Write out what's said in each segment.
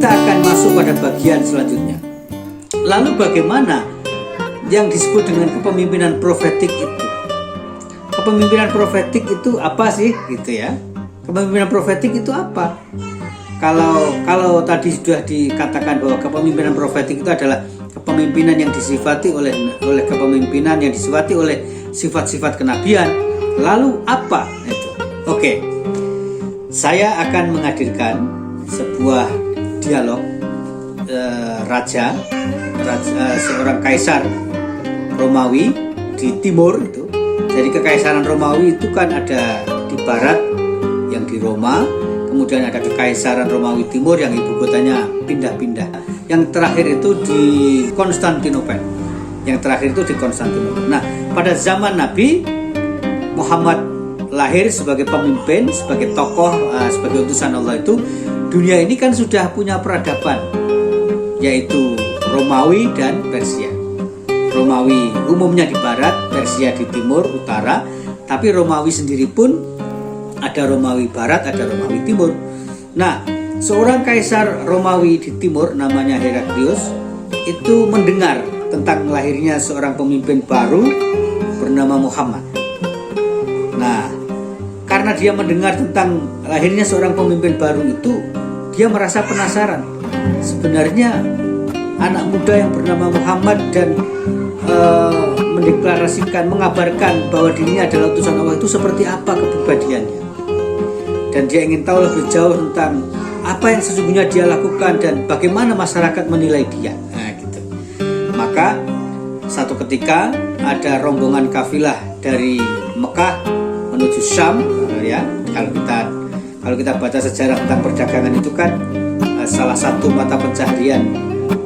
kita akan masuk pada bagian selanjutnya. Lalu bagaimana yang disebut dengan kepemimpinan profetik itu? Kepemimpinan profetik itu apa sih, gitu ya? Kepemimpinan profetik itu apa? Kalau tadi sudah dikatakan bahwa kepemimpinan profetik itu adalah kepemimpinan yang disifati oleh kepemimpinan yang disifati oleh sifat-sifat kenabian. Lalu apa itu? Oke. Saya akan menghadirkan sebuah dialog seorang kaisar Romawi di timur itu. Jadi kekaisaran Romawi itu kan ada di barat yang di Roma, kemudian ada kekaisaran Romawi timur yang ibu kotanya pindah-pindah. Yang terakhir itu di Konstantinopel. Nah, pada zaman Nabi Muhammad lahir sebagai pemimpin, sebagai tokoh, sebagai utusan Allah itu, dunia ini kan sudah punya peradaban, yaitu Romawi dan Persia. Romawi umumnya di barat, Persia di timur, utara. Tapi Romawi sendiri pun ada Romawi barat, ada Romawi timur. Nah, seorang kaisar Romawi di timur namanya Heraklius itu mendengar tentang lahirnya seorang pemimpin baru bernama Muhammad. Nah, karena dia mendengar tentang lahirnya seorang pemimpin baru itu, dia merasa penasaran. Sebenarnya anak muda yang bernama Muhammad dan mendeklarasikan, mengabarkan bahwa dirinya adalah utusan Allah itu seperti apa kepribadiannya. Dan dia ingin tahu lebih jauh tentang apa yang sesungguhnya dia lakukan dan bagaimana masyarakat menilai dia. Nah, gitu. Maka satu ketika ada rombongan kafilah dari Mekah menuju Syam, ya. Kalau kita baca sejarah tentang perdagangan itu kan salah satu mata pencaharian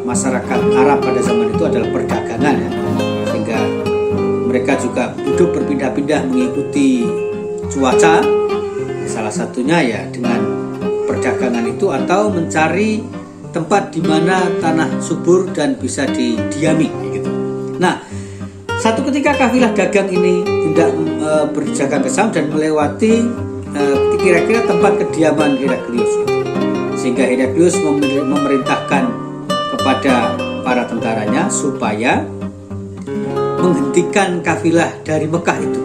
masyarakat Arab pada zaman itu adalah perdagangan, ya. Sehingga mereka juga hidup berpindah-pindah mengikuti cuaca. Salah satunya ya dengan perdagangan itu atau mencari tempat di mana tanah subur dan bisa didiami, gitu. Nah, satu ketika kafilah dagang ini hendak berjalan ke Syam dan melewati kira-kira tempat kediaman Heraklius, gitu. Sehingga Heraklius memerintahkan kepada para tentaranya supaya menghentikan kafilah dari Mekah itu.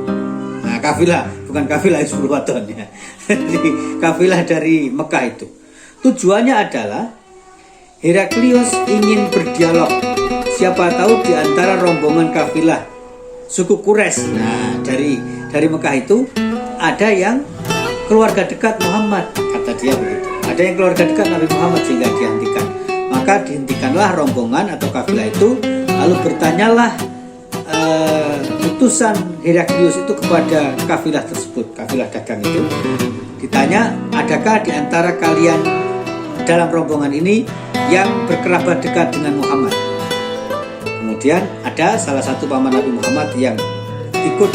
Nah, kafilah, bukan kafilah 10 waton, ya. Jadi kafilah dari Mekah itu. Tujuannya adalah Heraklius ingin berdialog. Siapa tahu di antara rombongan kafilah suku Quraisy. Nah, dari Mekah itu ada yang keluarga dekat Muhammad, kata dia begitu. Ada yang keluarga dekat Nabi Muhammad sehingga dihentikan. Maka dihentikanlah rombongan atau kafilah itu. Lalu bertanyalah utusan Heraklius itu kepada kafilah tersebut, kafilah dagang itu. Ditanya, adakah di antara kalian dalam rombongan ini yang berkerabat dekat dengan Muhammad? Kemudian ada salah satu paman Nabi Muhammad yang ikut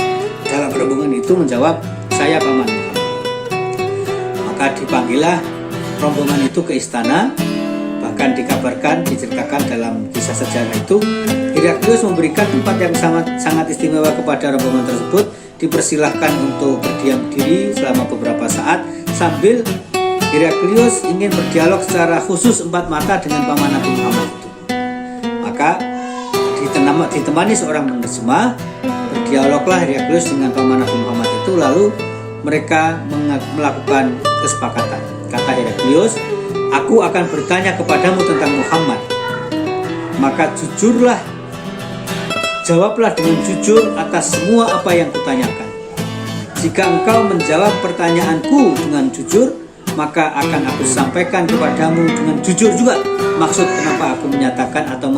dalam rombongan itu menjawab, saya paman Muhammad. Maka dipanggillah rombongan itu ke istana. Bahkan dikabarkan, diceritakan dalam kisah sejarah itu, Heraklius memberikan tempat yang sangat istimewa kepada rombongan tersebut. Dipersilahkan untuk berdiam diri selama beberapa saat sambil Heraklius ingin berdialog secara khusus empat mata dengan paman Nabi Muhammad itu. Maka ditemani seorang penerjemah, berdialoglah Heraklius dengan paman Nabi Muhammad itu. Lalu mereka melakukan kesepakatan. Kata Heraklius, aku akan bertanya kepadamu tentang Muhammad, maka jujurlah, jawablah dengan jujur atas semua apa yang kutanyakan. Jika engkau menjawab pertanyaanku dengan jujur, maka akan aku sampaikan kepadamu dengan jujur juga maksud kenapa aku menyatakan atau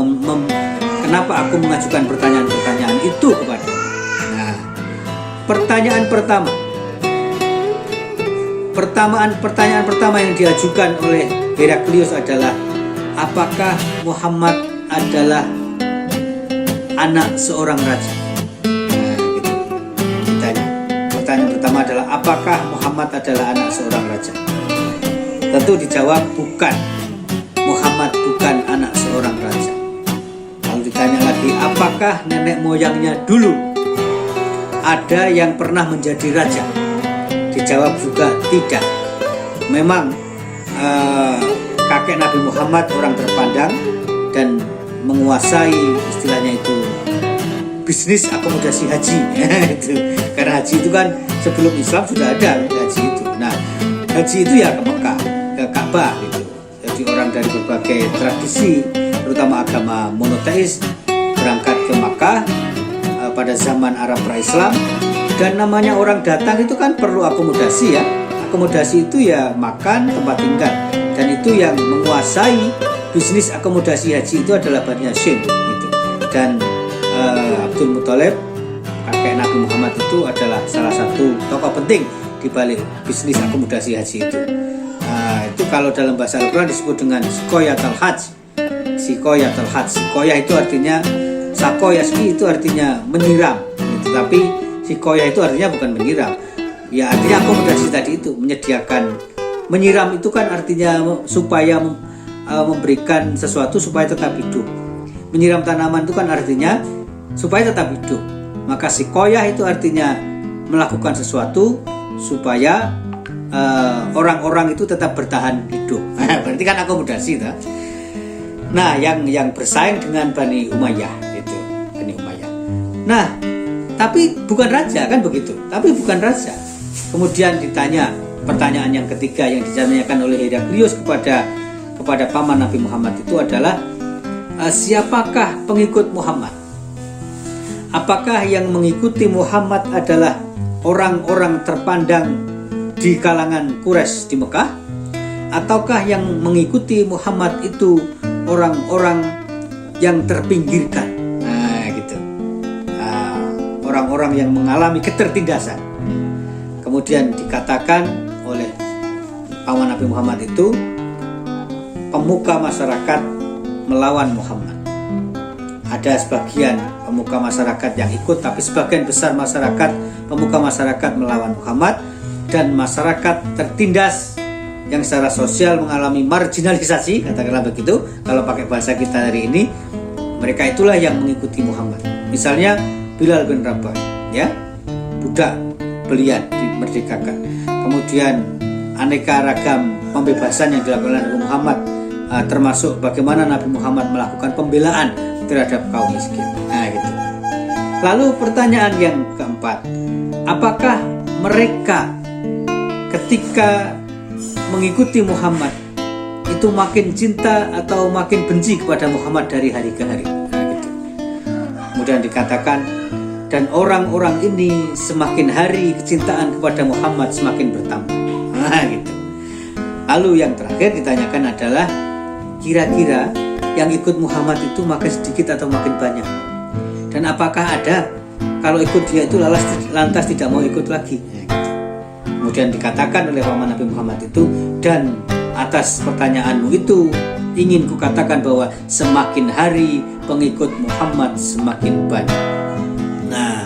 kenapa aku mengajukan pertanyaan-pertanyaan itu kepadamu. Nah, pertanyaan pertama yang diajukan oleh Heraklius adalah, apakah Muhammad adalah anak seorang raja? Nah, gitu. Ditanya. Pertanyaan pertama adalah, apakah Muhammad adalah anak seorang raja? Tentu dijawab bukan. Muhammad bukan anak seorang raja. Lalu ditanya lagi, apakah nenek moyangnya dulu ada yang pernah menjadi raja? Dijawab juga tidak. Memang kakek Nabi Muhammad orang terpandang dan menguasai istilahnya itu bisnis akomodasi haji. Itu karena haji itu kan sebelum Islam sudah ada haji itu. Nah, haji itu ya ke Mekah, ke Ka'bah gitu. Jadi orang dari berbagai tradisi, terutama agama monoteis, berangkat ke Makkah pada zaman Arab pra-Islam. Dan namanya orang datang itu kan perlu akomodasi ya. Akomodasi itu ya makan, tempat tinggal. Dan itu yang menguasai bisnis akomodasi haji itu adalah Bani Hashim gitu. Dan Abdul Muthalib, kakek Nabi Muhammad itu adalah salah satu tokoh penting di balik bisnis akomodasi haji itu. Itu kalau dalam bahasa Al-Quran disebut dengan Sikoyatul Hajj. Sikoyatul Hajj. Sikoya itu artinya sakoyaski itu artinya menyiram gitu. Tapi sikoya itu artinya bukan menyiram. Ya artinya akomodasi tadi itu menyediakan. Menyiram itu kan artinya supaya memberikan sesuatu supaya tetap hidup. Menyiram tanaman itu kan artinya supaya tetap hidup. Maka sikoyah itu artinya melakukan sesuatu supaya orang-orang itu tetap bertahan hidup. Berarti kan akomodasi tak? Nah, yang bersaing dengan Bani Umayyah itu, Bani Umayyah. Nah, tapi bukan raja kan begitu. Tapi bukan raja. Kemudian ditanya pertanyaan yang ketiga yang ditanyakan oleh Heraklius kepada paman Nabi Muhammad itu adalah siapakah pengikut Muhammad? Apakah yang mengikuti Muhammad adalah orang-orang terpandang di kalangan Quraisy di Mekah? Ataukah yang mengikuti Muhammad itu orang-orang yang terpinggirkan? Nah, gitu. Orang-orang yang mengalami ketertindasan. Kemudian dikatakan oleh paman Nabi Muhammad itu pemuka masyarakat melawan Muhammad. Ada sebagian pemuka masyarakat yang ikut, tapi sebagian besar masyarakat pemuka masyarakat melawan Muhammad, dan masyarakat tertindas yang secara sosial mengalami marginalisasi, katakanlah begitu kalau pakai bahasa kita hari ini, mereka itulah yang mengikuti Muhammad. Misalnya Bilal bin Rabah, ya, budak belian dimerdekakan. Kemudian aneka ragam pembebasan yang dilakukan oleh Nabi Muhammad, termasuk bagaimana Nabi Muhammad melakukan pembelaan terhadap kaum miskin. Nah, gitu. Lalu pertanyaan yang keempat, apakah mereka ketika mengikuti Muhammad itu makin cinta atau makin benci kepada Muhammad dari hari ke hari? Nah, gitu. Kemudian dikatakan, dan orang-orang ini semakin hari kecintaan kepada Muhammad semakin bertambah. Nah, gitu. Lalu yang terakhir ditanyakan adalah kira-kira yang ikut Muhammad itu makin sedikit atau makin banyak? Dan apakah ada kalau ikut dia itu lantas tidak mau ikut lagi? Nah, gitu. Kemudian dikatakan oleh paman Nabi Muhammad itu, dan atas pertanyaanmu itu ingin kukatakan bahwa semakin hari pengikut Muhammad semakin banyak. Nah,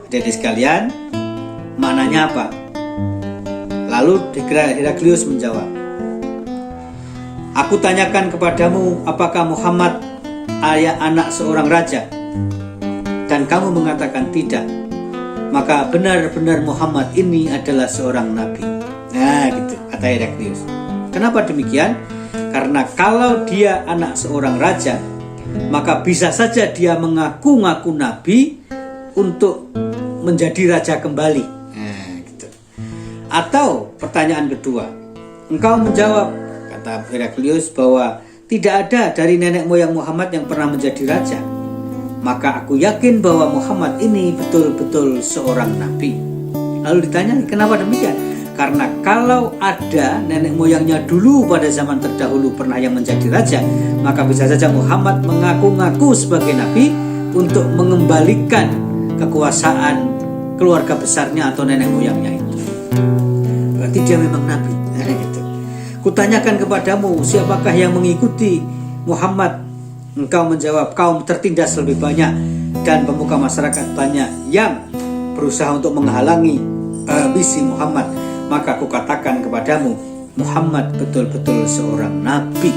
jadi sekalian, maknanya apa? Lalu Heraklius menjawab, aku tanyakan kepadamu, apakah Muhammad anak seorang raja? Dan kamu mengatakan tidak. Maka benar-benar Muhammad ini adalah seorang nabi. Nah, gitu kata Heraklius. Kenapa demikian? Karena kalau dia anak seorang raja, maka bisa saja dia mengaku-ngaku nabi untuk menjadi raja kembali. Nah, gitu. Atau pertanyaan kedua, engkau menjawab, kata Heraklius, bahwa tidak ada dari nenek moyang Muhammad yang pernah menjadi raja. Maka aku yakin bahwa Muhammad ini betul-betul seorang nabi. Lalu ditanya, kenapa demikian? Karena kalau ada nenek moyangnya dulu pada zaman terdahulu pernah yang menjadi raja, maka bisa saja Muhammad mengaku-ngaku sebagai nabi untuk mengembalikan kekuasaan keluarga besarnya atau nenek moyangnya itu. Berarti dia memang nabi. Gitu. Kutanyakan kepadamu, siapakah yang mengikuti Muhammad? Engkau menjawab, kaum tertindas lebih banyak dan pemuka masyarakat banyak yang berusaha untuk menghalangi misi Muhammad. Maka aku katakan kepadamu, Muhammad betul-betul seorang nabi.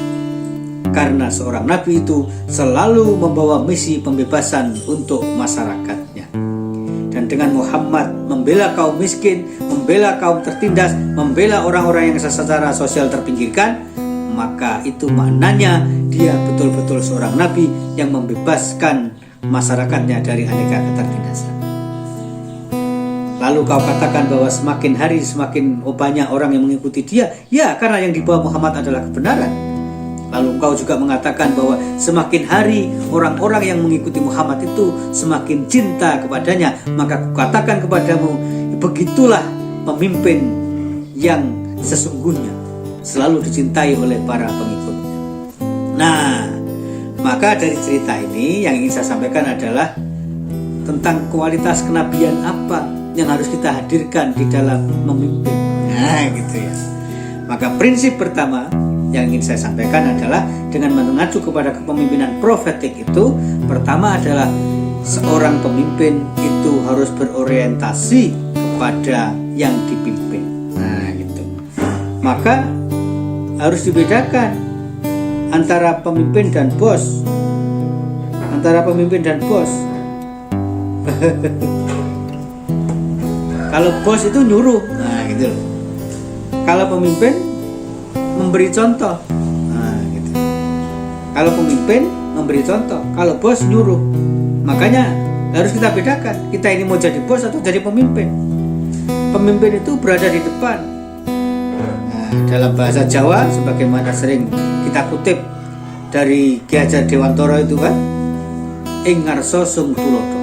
Karena seorang nabi itu selalu membawa misi pembebasan untuk masyarakatnya. Dan dengan Muhammad membela kaum miskin, membela kaum tertindas, membela orang-orang yang secara sosial terpinggirkan, maka itu maknanya dia betul-betul seorang nabi yang membebaskan masyarakatnya dari aneka ketertindasan. Lalu kau katakan bahwa semakin hari semakin banyak orang yang mengikuti dia, ya karena yang dibawa Muhammad adalah kebenaran. Lalu kau juga mengatakan bahwa semakin hari orang-orang yang mengikuti Muhammad itu semakin cinta kepadanya, maka kukatakan kepadamu, begitulah pemimpin yang sesungguhnya selalu dicintai oleh para pengikutnya. Nah, maka dari cerita ini yang ingin saya sampaikan adalah tentang kualitas kenabian apa yang harus kita hadirkan di dalam memimpin. Nah, gitu ya. Maka prinsip pertama yang ingin saya sampaikan adalah dengan mengacu kepada kepemimpinan profetik itu, pertama adalah seorang pemimpin itu harus berorientasi kepada yang dipimpin. Nah, gitu. Maka harus dibedakan antara pemimpin dan bos. Antara pemimpin dan bos. Kalau bos itu nyuruh, nah gitu. Kalau pemimpin memberi contoh, nah gitu. Kalau pemimpin memberi contoh, kalau bos nyuruh. Makanya harus kita bedakan. Kita ini mau jadi bos atau jadi pemimpin. Pemimpin itu berada di depan. Nah, dalam bahasa Jawa, sebagaimana sering kita kutip dari Ki Hajar Dewantara itu kan, ing ngarsa sung tulodo,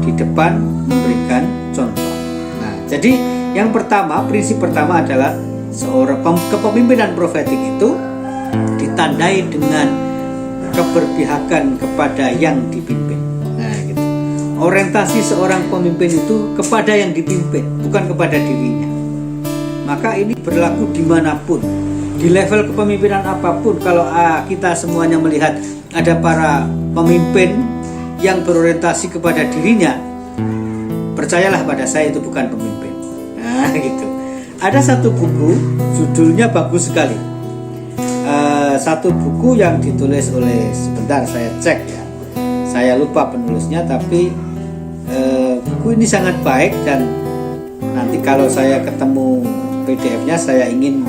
di depan memberikan contoh. Nah, jadi yang pertama, prinsip pertama adalah seorang kepemimpinan profetik itu ditandai dengan keberpihakan kepada yang dipimpin. Nah, gitu. Orientasi seorang pemimpin itu kepada yang dipimpin, bukan kepada dirinya. Maka ini berlaku dimanapun, di level kepemimpinan apapun. Kalau kita semuanya melihat ada para pemimpin yang berorientasi kepada dirinya, percayalah pada saya itu bukan pemimpin. Nah, gitu. Ada satu buku, judulnya bagus sekali. Satu buku yang ditulis oleh, sebentar saya cek ya, saya lupa penulisnya, tapi buku ini sangat baik dan nanti kalau saya ketemu PDF-nya saya ingin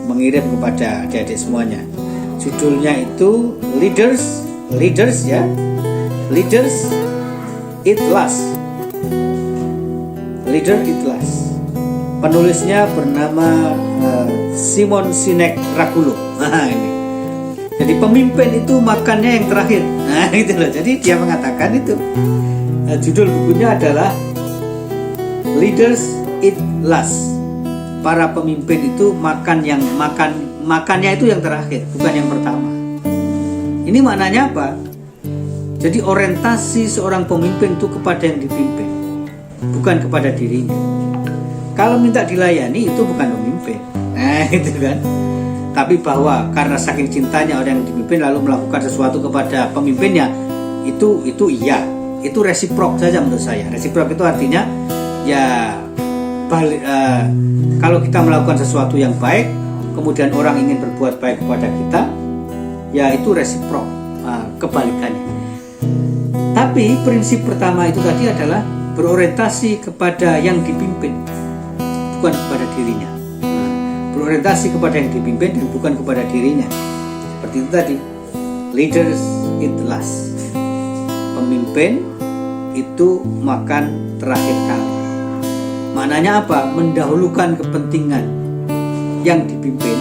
mengirim kepada adik-adik semuanya. Judulnya itu Leaders ya, Leaders Eat Last. Leader Eat Last. Penulisnya bernama Simon Sinek Ragulo. Nah, ini. Jadi pemimpin itu makannya yang terakhir. Nah, itu loh. Jadi dia mengatakan itu. Judul bukunya adalah Leaders Eat Last. Para pemimpin itu makannya itu yang terakhir, bukan yang pertama. Ini maknanya apa? Jadi orientasi seorang pemimpin itu kepada yang dipimpin, bukan kepada dirinya. Kalau minta dilayani itu bukan pemimpin. Nah, itu kan. Tapi bahwa karena saking cintanya orang yang dipimpin lalu melakukan sesuatu kepada pemimpinnya, itu iya. Itu resiprok saja menurut saya. Resiprok itu artinya ya kalau kita melakukan sesuatu yang baik, kemudian orang ingin berbuat baik kepada kita, ya itu resiprok, kebalikannya. Tapi prinsip pertama itu tadi adalah berorientasi kepada yang dipimpin, bukan kepada dirinya. Berorientasi kepada yang dipimpin dan bukan kepada dirinya. Seperti itu tadi. Leaders eat last. Pemimpin itu makan terakhir kali. Maknanya apa? Mendahulukan kepentingan yang dipimpin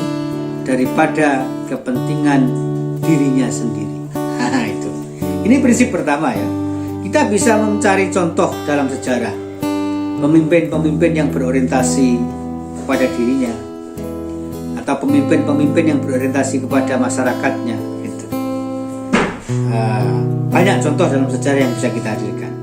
daripada kepentingan dirinya sendiri. Nah, itu. Ini prinsip pertama ya. Kita bisa mencari contoh dalam sejarah pemimpin-pemimpin yang berorientasi kepada dirinya atau pemimpin-pemimpin yang berorientasi kepada masyarakatnya. Gitu. Banyak contoh dalam sejarah yang bisa kita hadirkan.